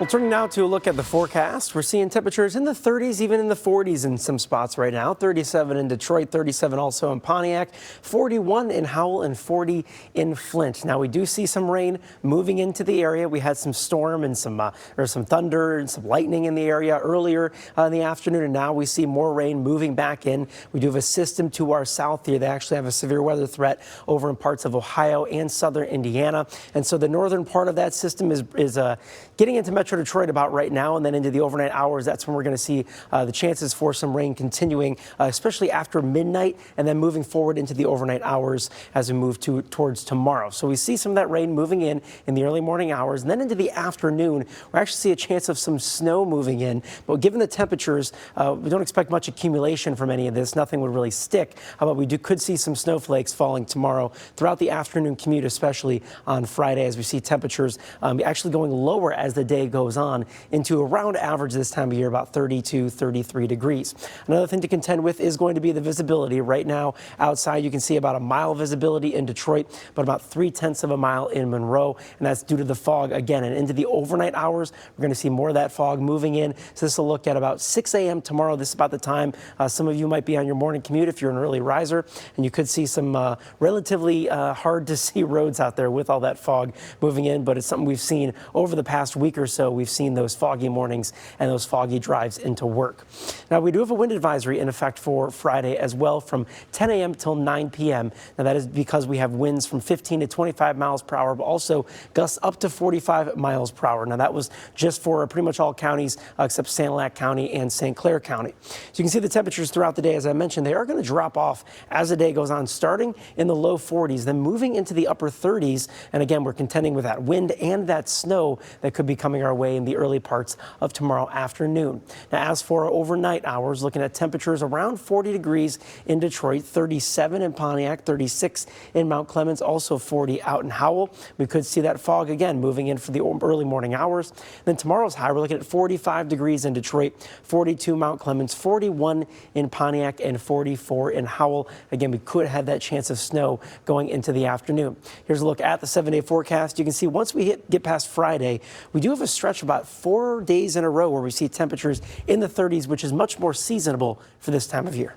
Well, turning now to a look at the forecast, we're seeing temperatures in the 30s, even in the 40s in some spots right now. 37 in Detroit, 37 also in Pontiac, 41 in Howell, and 40 in Flint. Now, we do see some rain moving into the area. We had some storm and some thunder and some lightning in the area earlier in the afternoon, and now we see more rain moving back in. We do have a system to our south here. They actually have a severe weather threat over in parts of Ohio and southern Indiana, and so the northern part of that system is getting into Metro Detroit about right now, and then into the overnight hours. That's when we're going to see the chances for some rain continuing, especially after midnight, and then moving forward into the overnight hours as we move towards tomorrow. So we see some of that rain moving in the early morning hours, and then into the afternoon, we actually see a chance of some snow moving in. But given the temperatures, we don't expect much accumulation from any of this. Nothing would really stick, but we could see some snowflakes falling tomorrow throughout the afternoon commute, especially on Friday, as we see temperatures actually going lower as the day goes on into around average this time of year, about 32, 33 degrees. Another thing to contend with is going to be the visibility. Right now outside you can see about a mile visibility in Detroit, but about 3/10 of a mile in Monroe, and that's due to the fog again. And into the overnight hours, we're going to see more of that fog moving in. So this will look at about 6 a.m. tomorrow. This is about the time some of you might be on your morning commute if you're an early riser, and you could see some relatively hard to see roads out there with all that fog moving in, but it's something we've seen over the past week or so. We've seen those foggy mornings and those foggy drives into work. Now, we do have a wind advisory in effect for Friday as well from 10 a.m. till 9 p.m. Now, that is because we have winds from 15 to 25 miles per hour, but also gusts up to 45 miles per hour. Now, that was just for pretty much all counties except Sanilac County and St. Clair County. So you can see the temperatures throughout the day. As I mentioned, they are going to drop off as the day goes on, starting in the low 40s, then moving into the upper 30s. And again, we're contending with that wind and that snow that could be coming our way in the early parts of tomorrow afternoon. Now, as for our overnight hours, looking at temperatures around 40 degrees in Detroit, 37 in Pontiac, 36 in Mount Clemens, also 40 out in Howell. We could see that fog again moving in for the early morning hours. Then tomorrow's high, we're looking at 45 degrees in Detroit, 42 Mount Clemens, 41 in Pontiac, and 44 in Howell. Again, we could have that chance of snow going into the afternoon. Here's a look at the 7-day forecast. You can see once we get past Friday, we do have a stretch about 4 days in a row where we see temperatures in the 30s, which is much more seasonable for this time of year.